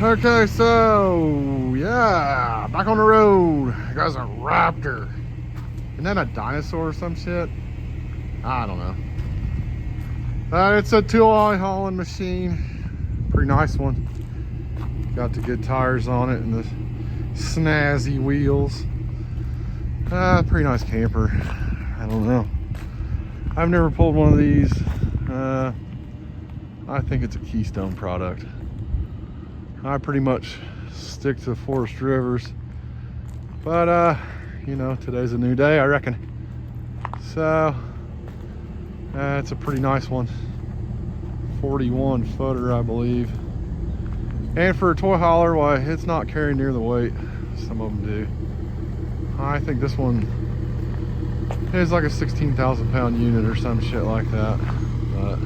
Okay, so yeah, back on the road. Guys, a Raptor. Isn't that a dinosaur or some shit? I don't know. It's a tool hauling machine. Pretty nice one. Got the good tires on it and the snazzy wheels. Pretty nice camper. I don't know. I've never pulled one of these. I think it's a Keystone product. I pretty much stick to Forest Rivers, but you know, today's a new day, I reckon. So it's a pretty nice one. 41 footer, I believe. And for a toy hauler, why, it's not carrying near the weight some of them do. I think this one is like a 16,000 pound unit or some shit like that. But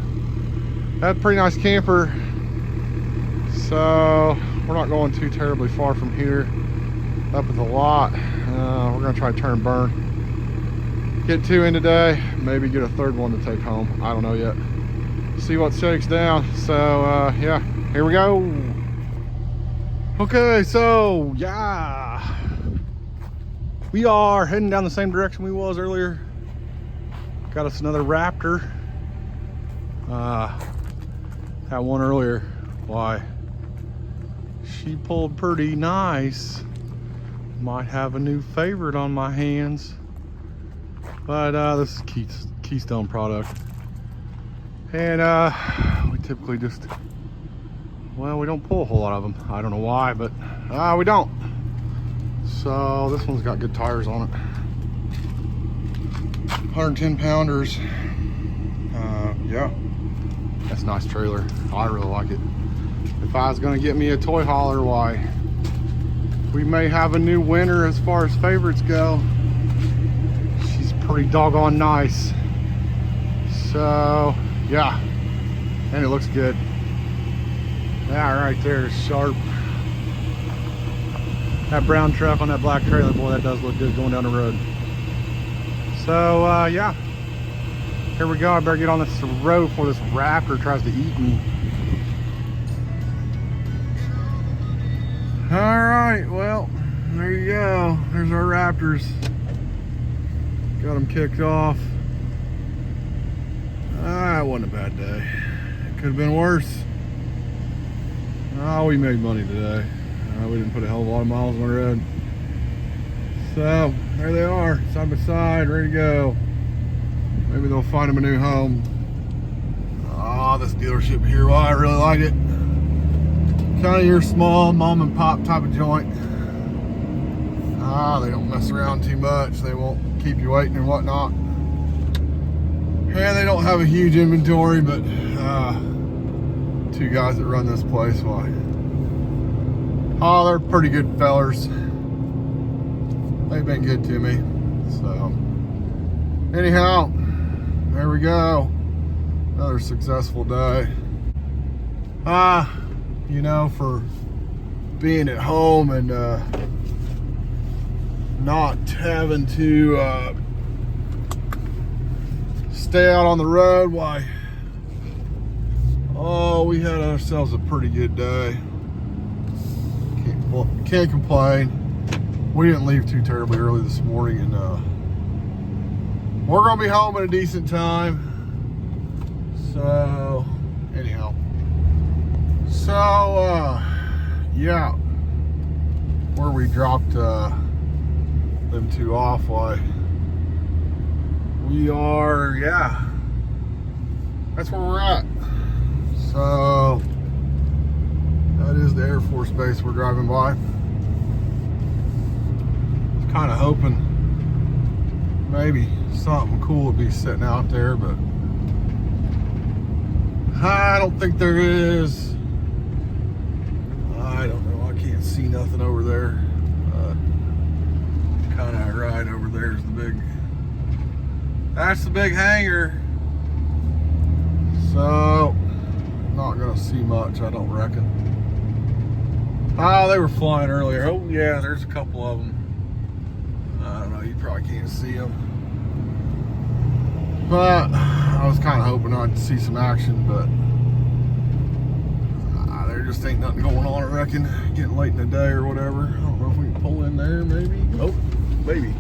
that's a pretty nice camper. So we're not going too terribly far from here up at the lot. We're gonna try to turn burn, get 2 in today, maybe get a 3rd one to take home. I don't know yet, see what shakes down. So yeah, here we go. Okay, so yeah, we are heading down the same direction we was earlier. Got us another Raptor. That one earlier, why, she pulled pretty nice. Might have a new favorite on my hands. But this is Keystone product. And we typically just, well, we don't pull a whole lot of them. I don't know why, but we don't. So this one's got good tires on it. 110 pounders. Yeah, that's a nice trailer. I really like it. If I was gonna get me a toy hauler, why, we may have a new winner as far as favorites go. She's pretty doggone nice. So yeah, and it looks good. Yeah, right there is sharp. That brown truck on that black trailer, boy, that does look good going down the road. So yeah, here we go. I better get on this road before this Raptor tries to eat me. All right, well, there you go. There's our Raptors. Got them kicked off. It wasn't a bad day. It could have been worse. Oh, we made money today. We didn't put a hell of a lot of miles on the road. So there they are, side by side, ready to go. Maybe they'll find them a new home. Oh, this dealership here, well, I really like it. Kind of your small mom and pop type of joint. They don't mess around too much. They won't keep you waiting and whatnot. And they don't have a huge inventory, but 2 guys that run this place, why, oh, they're pretty good fellers. They've been good to me. So anyhow, there we go. Another successful day. You know, for being at home and not having to stay out on the road, why, oh, we had ourselves a pretty good day. Can't complain. We didn't leave too terribly early this morning, and we're gonna be home at a decent time. So anyhow, so yeah, where we dropped them 2 off, why, we are, yeah, that's where we're at. So that is the Air Force Base we're driving by. Kind of hoping maybe something cool would be sitting out there, but I don't think there is. I don't know, I can't see nothing over there. Kind of right over there is the big, that's the big hangar. So not gonna see much, I don't reckon. They were flying earlier. Oh yeah, there's a couple of them. I don't know, you probably can't see them, but I was kind of hoping I'd see some action, but they're just ain't nothing going on, I reckon. Getting late in the day or whatever. I don't know if we can pull in there, maybe. Oh, maybe.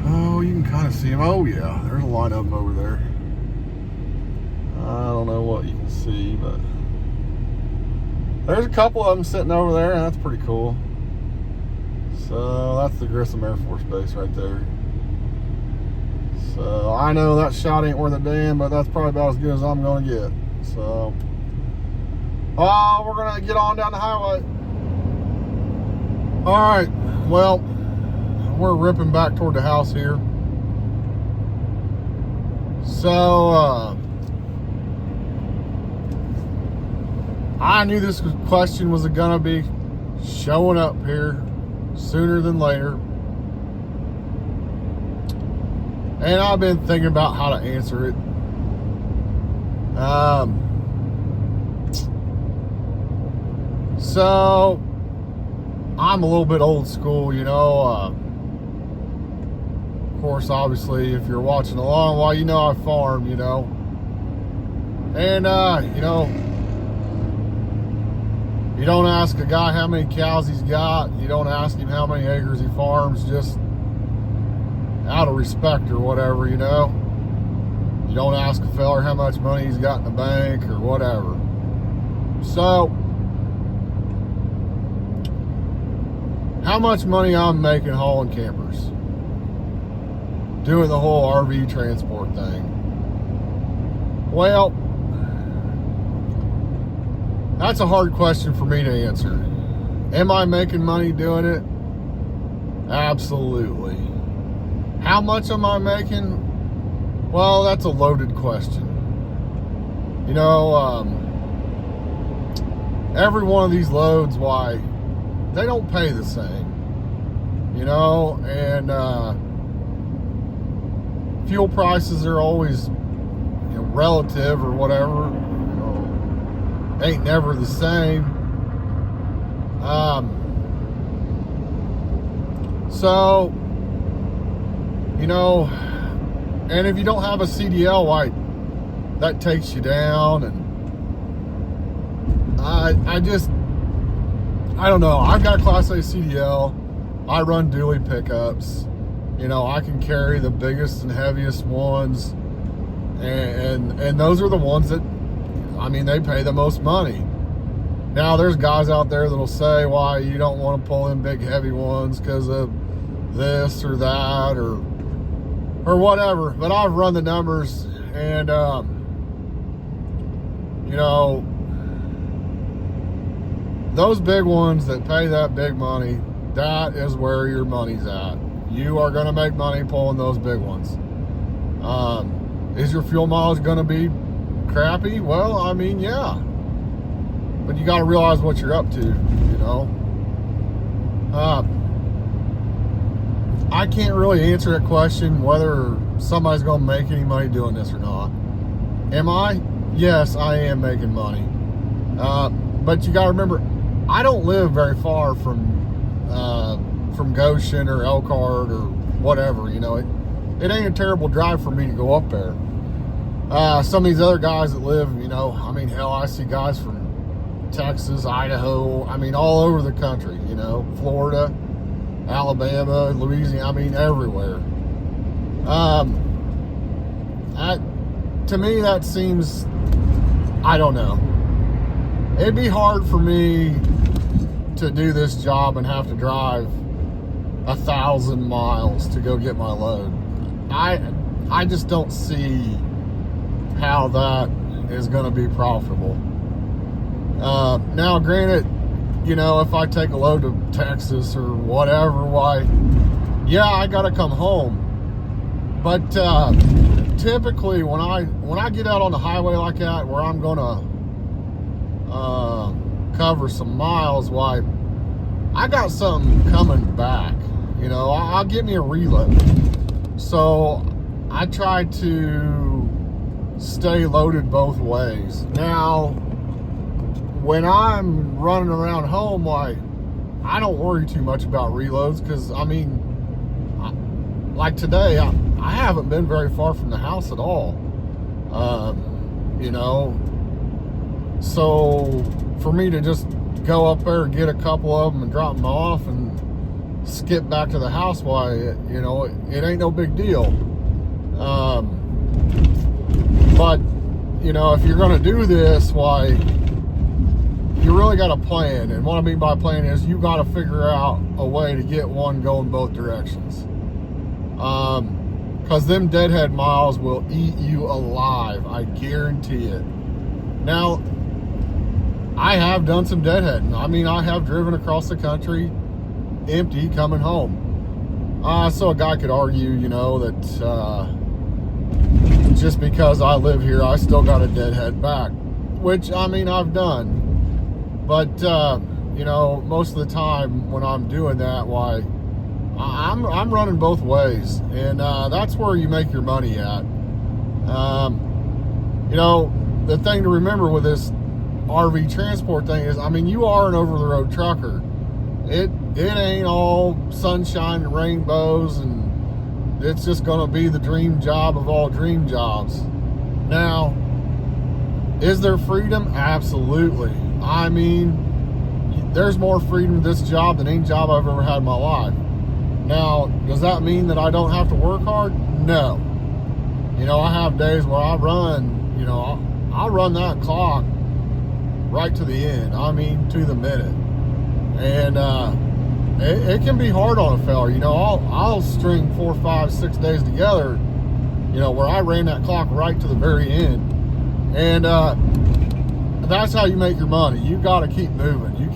Oh, you can kind of see them. Oh, yeah, there's a line of them over there. I don't know what you can see, but there's a couple of them sitting over there, and that's pretty cool. So that's the Grissom Air Force Base right there. So I know that shot ain't worth a damn, but that's probably about as good as I'm gonna get. So we're gonna get on down the highway. All right, well, we're ripping back toward the house here. So I knew this question was gonna be showing up here sooner than later. And I've been thinking about how to answer it. So I'm a little bit old school, you know. Of course, obviously, if you're watching along, well, you know I farm, you know. And, you know, you don't ask a guy how many cows he's got. You don't ask him how many acres he farms, just out of respect or whatever, you know. You don't ask a feller how much money he's got in the bank or whatever. So, how much money I'm making hauling campers, doing the whole RV transport thing? Well, that's a hard question for me to answer. Am I making money doing it? Absolutely. How much am I making? Well, that's a loaded question. You know, every one of these loads, why, they don't pay the same. You know, and fuel prices are always, you know, relative or whatever. You know, ain't never the same. So, you know, and if you don't have a CDL, why, that takes you down. And I don't know. I've got a Class A CDL. I run dually pickups. You know, I can carry the biggest and heaviest ones. And those are the ones that, I mean, they pay the most money. Now, there's guys out there that'll say, why you don't want to pull in big, heavy ones because of this or that or whatever. But I've run the numbers, and you know, those big ones that pay that big money, that is where your money's at. You are going to make money pulling those big ones. Is your fuel mileage going to be crappy? Well, I mean, yeah, but you got to realize what you're up to, you know. I can't really answer that question whether somebody's going to make any money doing this or not. Am I? Yes, I am making money. But you got to remember, I don't live very far from Goshen or Elkhart or whatever. You know, it ain't a terrible drive for me to go up there. Some of these other guys that live, you know, I mean, hell, I see guys from Texas, Idaho, I mean, all over the country, you know, Florida, Alabama, Louisiana, I mean, everywhere. To me, that seems, I don't know. It'd be hard for me to do this job and have to drive 1,000 miles to go get my load. I just don't see how that is going to be profitable. Now, granted, you know, if I take a load to Texas or whatever, why, yeah, I got to come home. But typically, when I get out on the highway like that, where I'm going to cover some miles, why, I got something coming back. You know, I'll get me a reload. So I try to stay loaded both ways. Now, when I'm running around home, why, I don't worry too much about reloads, because, I mean, like today, I haven't been very far from the house at all. you know. So for me to just go up there and get a couple of them and drop them off and skip back to the house, why, you know, it ain't no big deal. But, you know, if you're going to do this, why, you really got a plan. And what I mean by plan is you got to figure out a way to get one going both directions. Because them deadhead miles will eat you alive. I guarantee it. Now, I have done some deadheading. I mean, I have driven across the country empty coming home. So a guy could argue, you know, that just because I live here, I still got a deadhead back. Which, I mean, I've done. But, you know, most of the time when I'm doing that, why, I'm running both ways. And that's where you make your money at. You know, the thing to remember with this RV transport thing is, I mean, you are an over-the-road trucker. It ain't all sunshine and rainbows, and it's just going to be the dream job of all dream jobs. Now, is there freedom? Absolutely. I mean, there's more freedom in this job than any job I've ever had in my life. Now, does that mean that I don't have to work hard? No. You know, I have days where I run, you know, I'll run that clock right to the end. I mean, to the minute. And it can be hard on a fella. You know, I'll string 4, 5, 6 days together, you know, where I ran that clock right to the very end. And that's how you make your money. You got to keep moving. You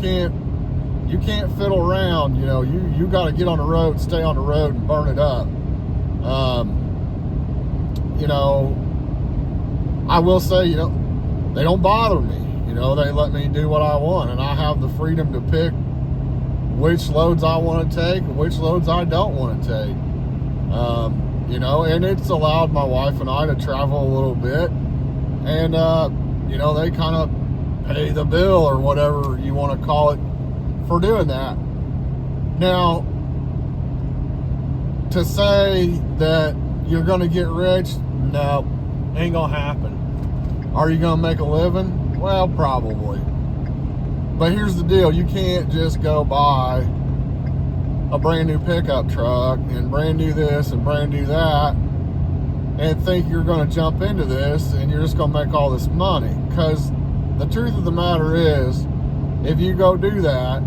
can't fiddle around. You know, you got to get on the road, stay on the road, and burn it up. You know, I will say, you know, they don't bother me. You know, they let me do what I want, and I have the freedom to pick which loads I want to take and which loads I don't want to take. You know, and it's allowed my wife and I to travel a little bit, and you know, they kind of pay the bill or whatever you want to call it for doing that. Now, to say that you're going to get rich, no, ain't going to happen. Are you going to make a living? Well, probably. But here's the deal. You can't just go buy a brand new pickup truck and brand new this and brand new that and think you're going to jump into this and you're just going to make all this money. Because the truth of the matter is, if you go do that,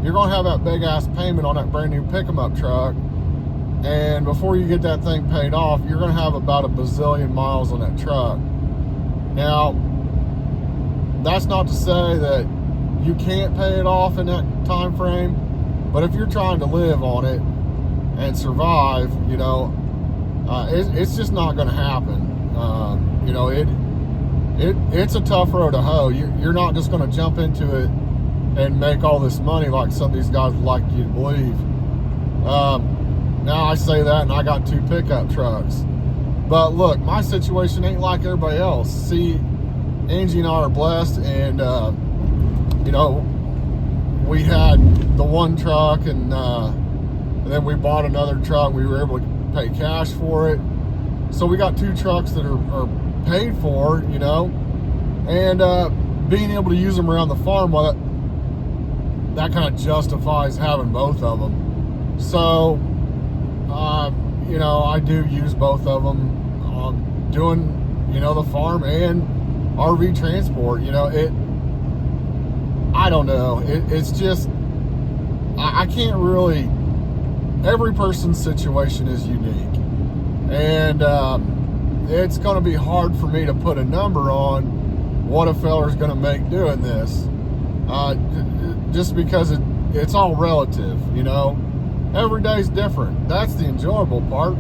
you're going to have that big ass payment on that brand new pickup truck. And before you get that thing paid off, you're going to have about a bazillion miles on that truck. Now, that's not to say that you can't pay it off in that time frame, but if you're trying to live on it and survive, you know, it's just not going to happen. You know, it's a tough road to hoe. You're not just going to jump into it and make all this money like some of these guys would like you to believe. Now I say that, and I got 2 pickup trucks, but look, my situation ain't like everybody else. See, Angie and I are blessed, and you know, we had the one truck, and then we bought another truck. We were able to pay cash for it, so we got 2 trucks that are paid for, you know, and being able to use them around the farm, well, that kind of justifies having both of them. So you know, I do use both of them doing, you know, the farm and RV transport. You know, I don't know, it's just, I can't really, every person's situation is unique, and it's going to be hard for me to put a number on what a feller's going to make doing this, just because it's all relative. You know, every day's different. That's the enjoyable part.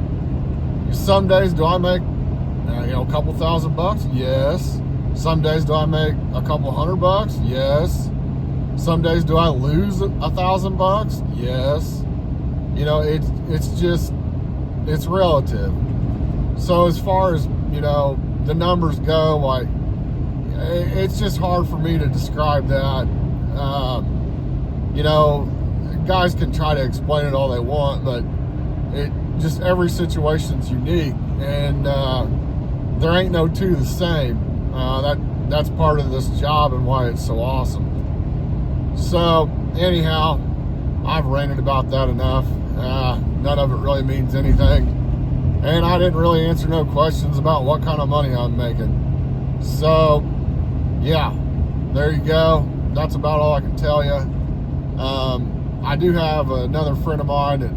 Some days do I make you know, a couple $1,000? Yes. Some days do I make a couple $100? Yes. Some days do I lose $1,000? Yes. You know, it's just, it's relative. So as far as, you know, the numbers go, like, it's just hard for me to describe that. You know, guys can try to explain it all they want, but it just, every situation's unique, and there ain't no two the same. That's part of this job and why it's so awesome. So anyhow, I've ranted about that enough. None of it really means anything, and I didn't really answer no questions about what kind of money I'm making. So yeah, there you go. That's about all I can tell you. I do have another friend of mine that,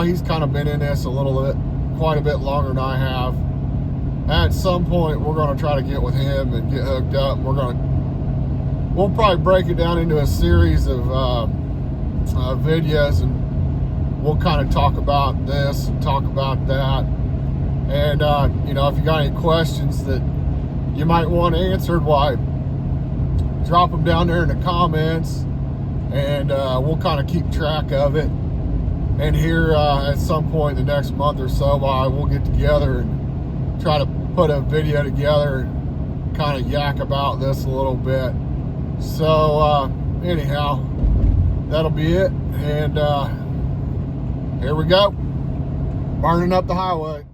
he's kind of been in this quite a bit longer than I have. At some point, we're going to try to get with him and get hooked up. We'll probably break it down into a series of videos, and we'll kind of talk about this and talk about that. And you know, if you got any questions that you might want answered, why, drop them down there in the comments, and we'll kind of keep track of it. And here at some point in the next month or so, we'll get together and try to put a video together and kind of yak about this a little bit. So anyhow, that'll be it. And here we go, burning up the highway.